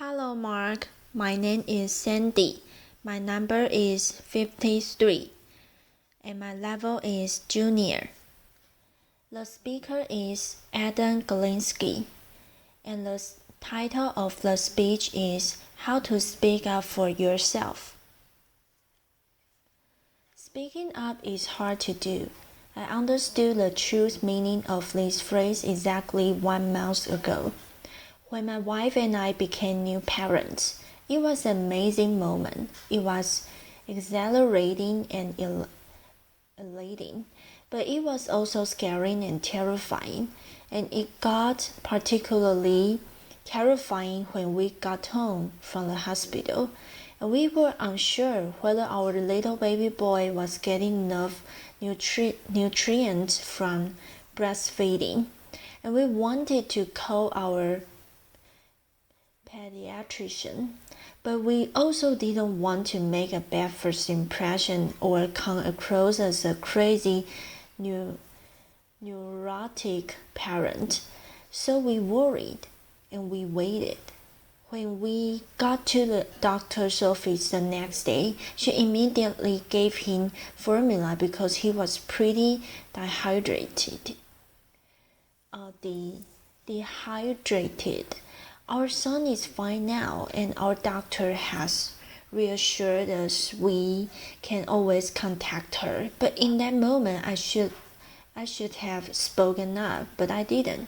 Hello, Mark. My name is Sandy. My number is 53, and my level is junior. The speaker is Adam Galinsky, and the title of the speech is How to Speak Up for Yourself. Speaking up is hard to do. I understood the true meaning of this phrase exactly 1 month ago. When my wife and I became new parents, it was an amazing moment. It was exhilarating and elating, but it was also scary and terrifying. And it got particularly terrifying when we got home from the hospital, and we were unsure whether our little baby boy was getting enough nutrients from breastfeeding, and we wanted to call our pediatrician, but we also didn't want to make a bad first impression or come across as a crazy neurotic parent. So we worried and we waited. When we got to the doctor's office the next day, she immediately gave him formula because he was pretty dehydrated. Our son is fine now, and our doctor has reassured us we can always contact her. But in that moment, I should have spoken up, but I didn't.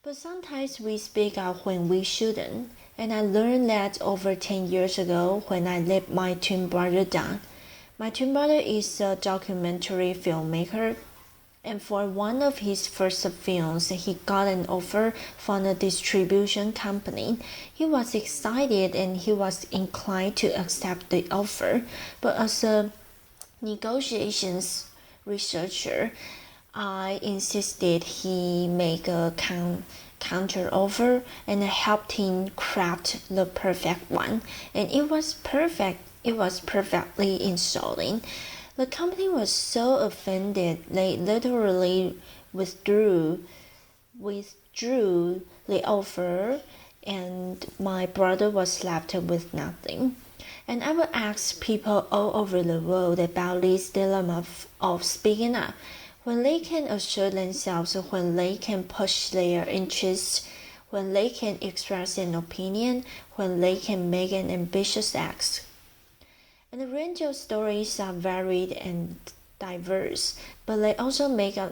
But sometimes we speak out when we shouldn't, and I learned that over 10 years ago when I let my twin brother down. My twin brother is a documentary filmmaker, and for one of his first films, he got an offer from a distribution company. He was excited and he was inclined to accept the offer, but as a negotiations researcher, I insisted he make a counter offer, and I helped him craft the perfect one, and it was perfect. It was perfectly insulting. The company was so offended they literally withdrew the offer, and my brother was left with nothing. And I would ask people all over the world about this dilemma of speaking up. When they can assert themselves, when they can push their interests, when they can express an opinion, when they can make an ambitious act. And the range of stories are varied and diverse, but they also make a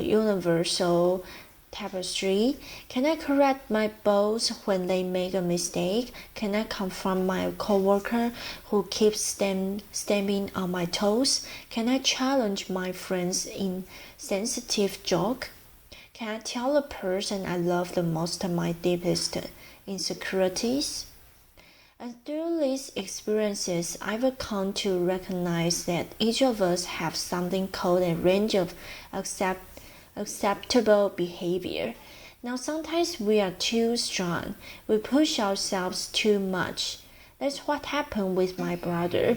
universal tapestry. Can I correct my boss when they make a mistake? Can I confront my coworker who keeps stamping on my toes? Can I challenge my friends in sensitive joke? Can I tell the person I love the most my deepest insecurities? And through these experiences, I've come to recognize that each of us have something called a range of acceptable behavior. Now, sometimes we are too strong. We push ourselves too much. That's what happened with my brother.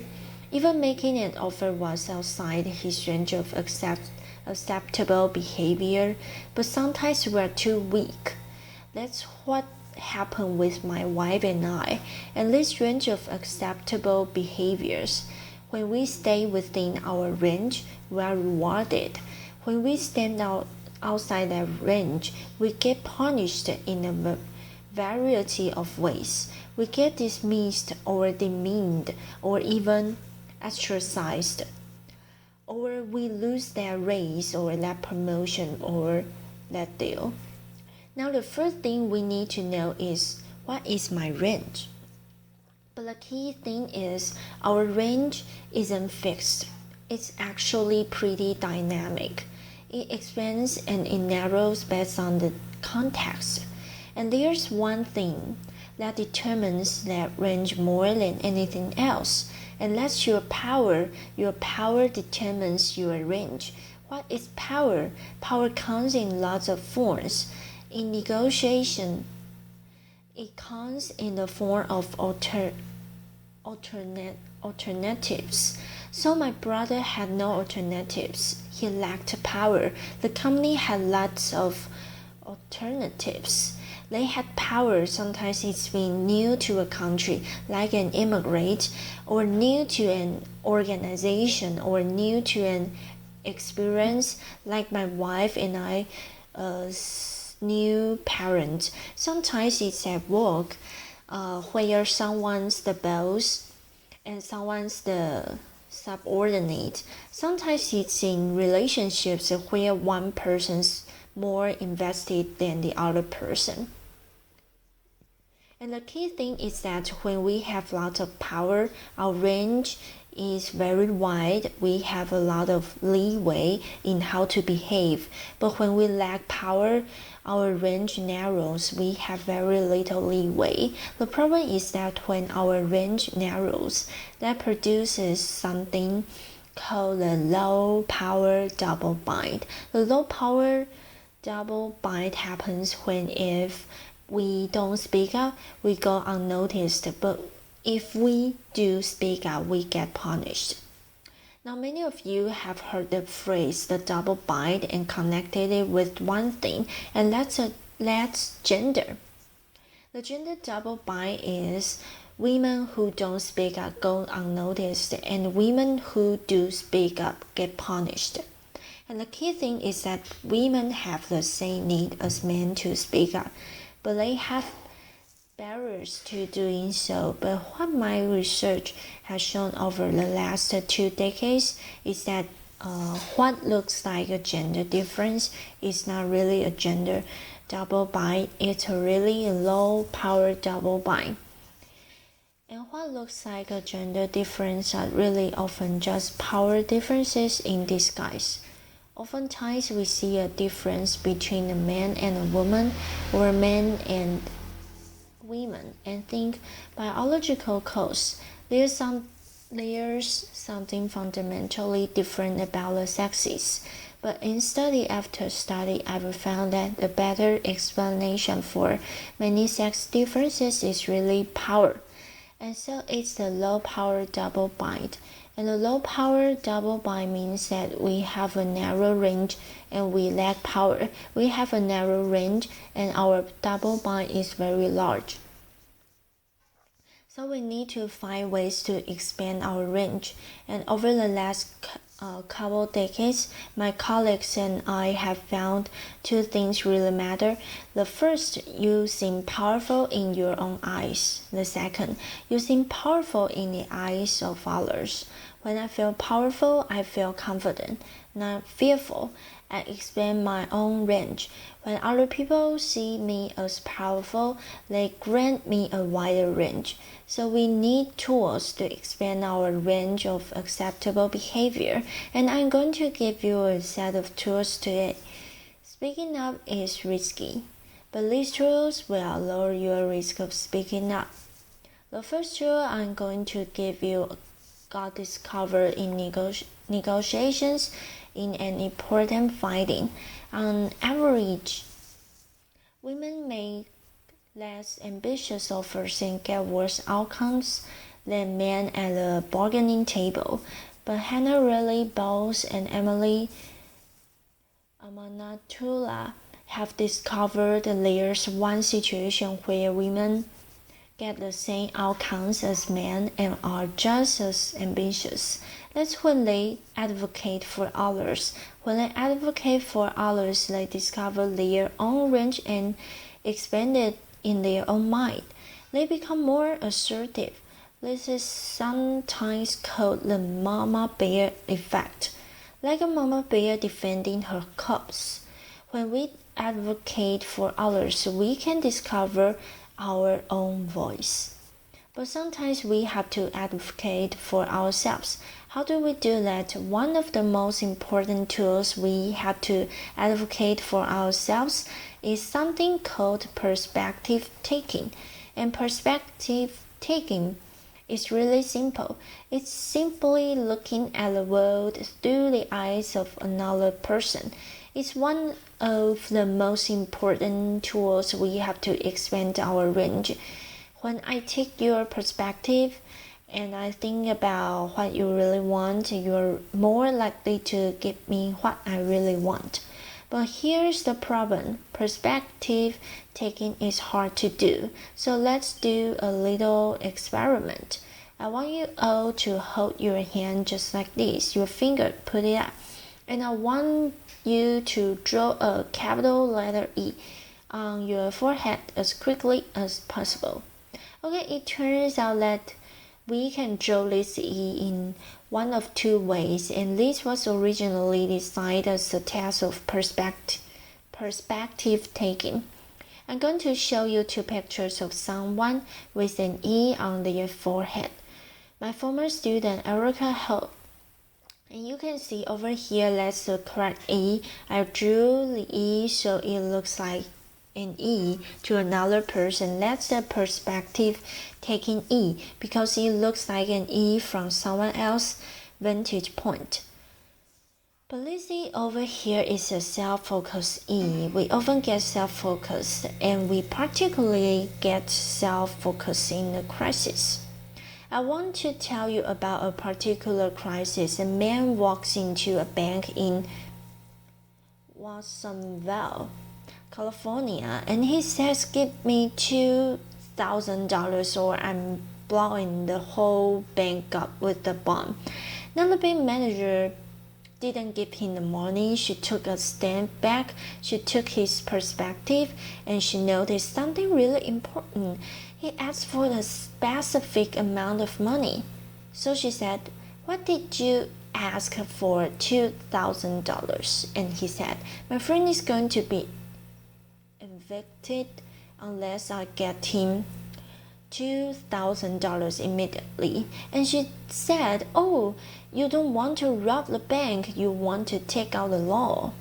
Even making an offer was outside his range of acceptable behavior, but sometimes we are too weak. That's what happened with my wife and I, and this range of acceptable behaviors. When we stay within our range, we are rewarded. When we stand outside that range, we get punished in a variety of ways. We get dismissed or demeaned or even ostracized, or we lose that raise or that promotion or that deal. Now, the first thing we need to know is, what is my range? But the key thing is, our range isn't fixed. It's actually pretty dynamic. It expands and it narrows based on the context. And there's one thing that determines that range more than anything else, and that's your power. Your power determines your range. What is power? Power comes in lots of forms. In negotiation, it comes in the form of alternatives. So my brother had no alternatives. He lacked power. The company had lots of alternatives. They had power. Sometimes it's being new to a country, like an immigrant, or new to an organization, or new to an experience, like my wife and I, new parent. Sometimes it's at work, where someone's the boss and someone's the subordinate. Sometimes it's in relationships where one person's more invested than the other person. And the key thing is that when we have lots of power, our range is very wide. We have a lot of leeway in how to behave. But when we lack power, our range narrows. We have very little leeway. The problem is that when our range narrows, that produces something called the low power double bind. The low power double bind happens when if we don't speak up, we go unnoticed, but if we do speak up, we get punished. Now, many of you have heard the phrase the double bind and connected it with one thing, and that's gender. The gender double bind is women who don't speak up go unnoticed, and women who do speak up get punished. And the key thing is that women have the same need as men to speak up, but they have barriers to doing so. But what my research has shown over the last 2 decades is that what looks like a gender difference is not really a gender double bind, it's a really low power double bind. And what looks like a gender difference are really often just power differences in disguise. Oftentimes we see a difference between a man and a woman, or a man and women, and think biological cause. There's something fundamentally different about the sexes. But in study after study, I've found that the better explanation for many sex differences is really power. And so it's the low power double bind. And the low power double bind means that we have a narrow range and we lack power. We have a narrow range and our double bind is very large. So we need to find ways to expand our range. And over the last couple decades, my colleagues and I have found 2 things really matter. The first, you seem powerful in your own eyes. The second, you seem powerful in the eyes of others. When I feel powerful, I feel confident, not fearful. I expand my own range. When other people see me as powerful, they grant me a wider range. So we need tools to expand our range of acceptable behavior, and I'm going to give you a set of tools today. Speaking up is risky, but these tools will lower your risk of speaking up. The first tool I'm going to give you got discovered in negotiations in an important fighting. On average, women make less ambitious offers and get worse outcomes than men at the bargaining table. But Hannah Riley Bowles and Emily Amanatullah have discovered there's one situation where women get the same outcomes as men and are just as ambitious. That's when they advocate for others. When they advocate for others, they discover their own range and expand it in their own mind. They become more assertive. This is sometimes called the mama bear effect, like a mama bear defending her cubs. When we advocate for others, we can discover our own voice. But sometimes we have to advocate for ourselves. How do we do that? One of the most important tools we have to advocate for ourselves is something called perspective taking. And perspective taking is really simple. It's simply looking at the world through the eyes of another person. It's one of the most important tools we have to expand our range. When I take your perspective and I think about what you really want, you're more likely to give me what I really want. But here's the problem. Perspective taking is hard to do. So let's do a little experiment. I want you all to hold your hand just like this. Your finger, put it up. And I want you to draw a capital letter E on your forehead as quickly as possible. Okay, it turns out that we can draw this E in one of two ways, and this was originally designed as a test of perspective taking. I'm going to show you two pictures of someone with an E on their forehead. My former student Erica helped. And you can see over here, that's the correct E. I drew the E so it looks like an E to another person. That's the perspective taking E because it looks like an E from someone else's vantage point. But let's see, over here is a self-focused E. We often get self-focused, and we particularly get self-focused in a crisis. I want to tell you about a particular crisis. A man walks into a bank in Watsonville, California, and he says, "Give me $2,000 or I'm blowing the whole bank up with a bomb." Now the bank manager didn't give him the money. She took a step back. She took his perspective, and she noticed something really important. He asked for a specific amount of money. So she said, "What did you ask for? $2,000. And he said, "My friend is going to be evicted unless I get him $2,000 immediately." And she said, "Oh, you don't want to rob the bank, you want to take out the law."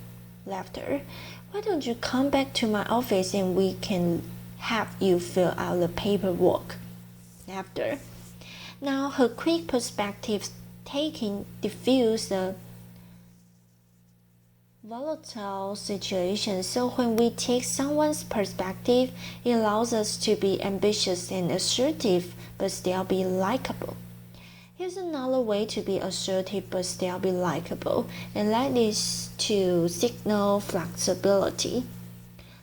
Laughter. "Why don't you come back to my office and we can have you fill out the paperwork?" Laughter. Now her quick perspective taking diffused the volatile situation. So when we take someone's perspective, it allows us to be ambitious and assertive but still be likable. Here's another way to be assertive but still be likable, and that is to signal flexibility.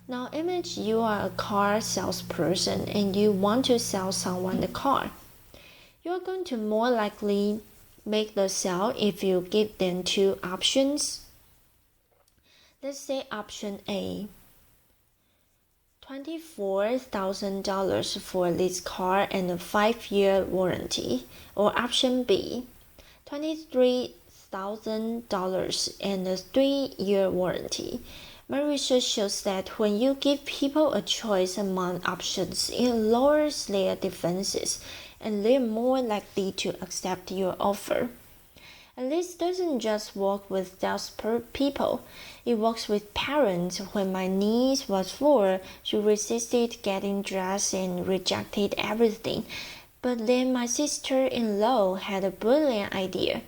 Now imagine you are a car salesperson and you want to sell someone a car. You're going to more likely make the sale if you give them two options. Let's say option A, $24,000 for this car and a 5-year warranty, or option B, $23,000 and a 3-year warranty. My research shows that when you give people a choice among options, it lowers their defenses and they're more likely to accept your offer. And this doesn't just work with salespeople, it works with parents. When my niece was 4, she resisted getting dressed and rejected everything. But then my sister-in-law had a brilliant idea.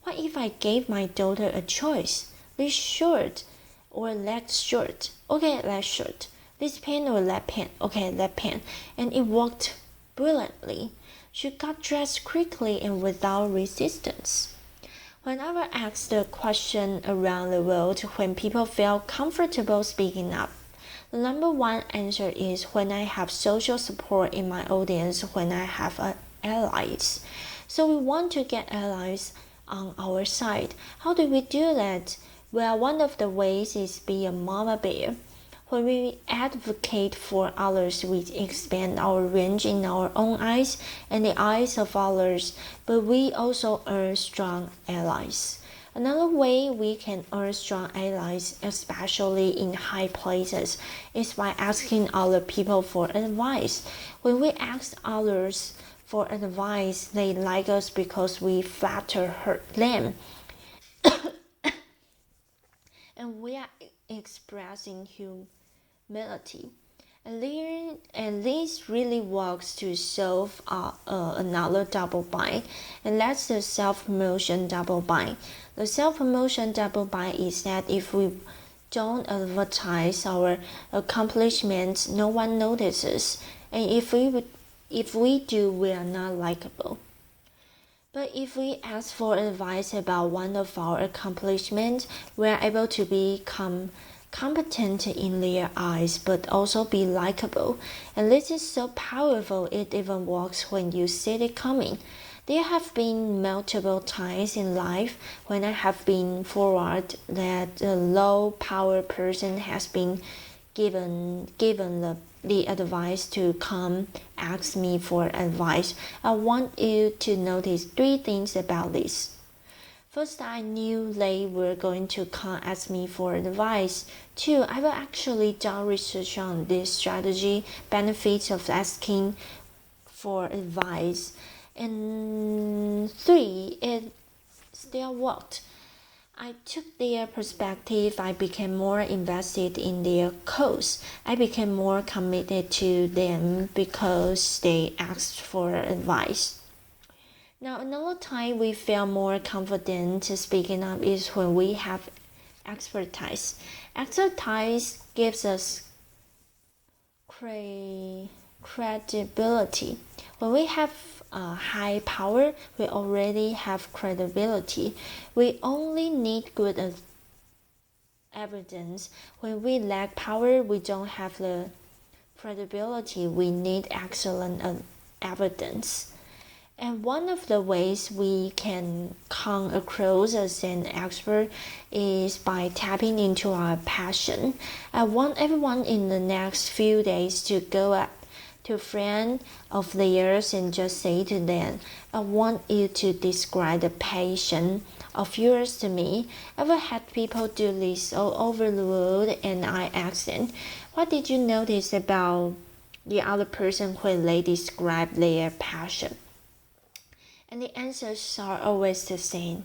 What if I gave my daughter a choice? This shirt or that shirt? Okay, that shirt. This pen or that pen? Okay, that pen. And it worked brilliantly. She got dressed quickly and without resistance. Whenever asked the question around the world when people feel comfortable speaking up, the number one answer is when I have social support in my audience, when I have allies. So we want to get allies on our side. How do we do that? Well, one of the ways is be a mama bear. When we advocate for others, we expand our range in our own eyes and the eyes of others, but we also earn strong allies. Another way we can earn strong allies, especially in high places, is by asking other people for advice. When we ask others for advice, they like us because we flatter them. And we are expressing humility. And this really works to solve another double bind, and that's the self-promotion double bind. The self-promotion double bind is that if we don't advertise our accomplishments, no one notices, and if we do, we are not likable. But if we ask for advice about one of our accomplishments, we are able to become competent in their eyes, but also be likable. And this is so powerful it even works when you see it coming. There have been multiple times in life when I have been forward that a low power person has been given the advice to come ask me for advice. I want you to notice 3 things about this. First, I knew they were going to come ask me for advice. 2, I will actually do research on this strategy, benefits of asking for advice. And 3, it still worked. I took their perspective. I became more invested in their cause. I became more committed to them because they asked for advice. Now, another time we feel more confident speaking up is when we have expertise. Expertise gives us credibility. When we have high power, we already have credibility. We only need good evidence. When we lack power, we don't have the credibility. We need excellent evidence. And one of the ways we can come across as an expert is by tapping into our passion. I want everyone in the next few days to go up to a friend of theirs and just say to them, I want you to describe the passion of yours to me. I've had people do this all over the world, and I ask them, what did you notice about the other person when they describe their passion? And the answers are always the same.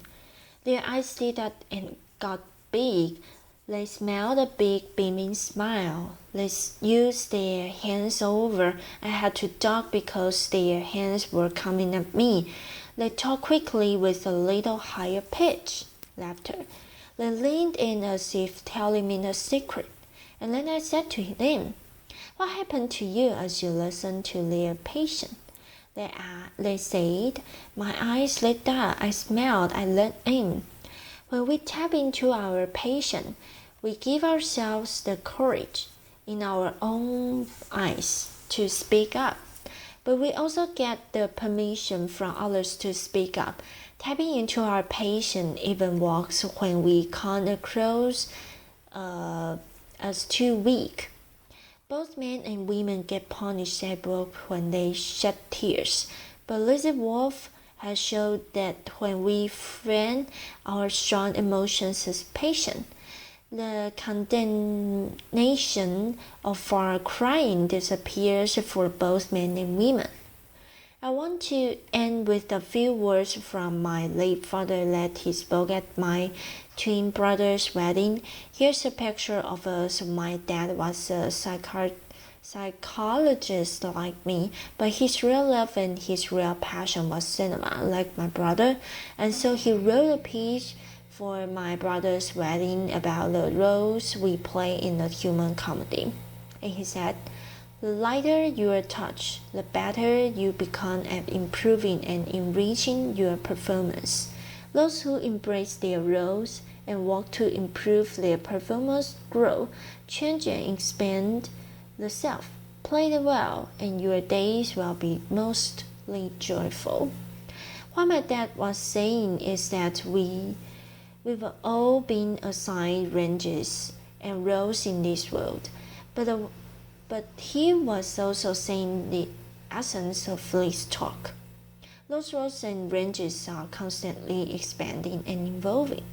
Their eyes lit up and got big. They smiled a big beaming smile. They used their hands over. I had to duck because their hands were coming at me. They talked quickly with a little higher pitch. Laughter. They leaned in as if telling me a secret. And then I said to them, what happened to you as you listened to their patient? They said, my eyes lit up, I smiled, I let in. When we tap into our passion, we give ourselves the courage in our own eyes to speak up. But we also get the permission from others to speak up. Tapping into our passion even works when we come across as too weak. Both men and women get punished at work when they shed tears, but Lizzie Wolf has showed that when we frame our strong emotions as passion, the condemnation of our crying disappears for both men and women. I want to end with a few words from my late father that he spoke at my twin brother's wedding. Here's a picture of us. My dad was a psychologist like me, but his real love and his real passion was cinema, like my brother. And so he wrote a piece for my brother's wedding about the roles we play in a human comedy. And he said, the lighter your touch, the better you become at improving and enriching your performance. Those who embrace their roles and work to improve their performance grow, change and expand the self. Play it well, and your days will be mostly joyful. What my dad was saying is that we've all been assigned ranges and roles in this world, but he was also saying the essence of this talk. Those roles and ranges are constantly expanding and evolving.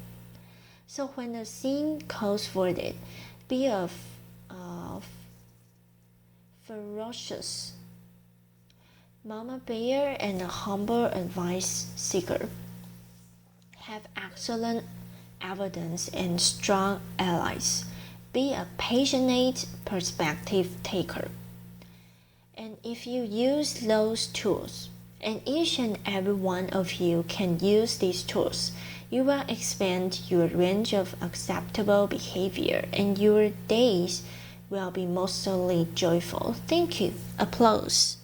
So when a scene calls for it, be a ferocious mama bear and a humble advice seeker. Have excellent evidence and strong allies. Be a passionate perspective taker. And if you use those tools, and each and every one of you can use these tools, you will expand your range of acceptable behavior and your days will be mostly joyful. Thank you. Applause.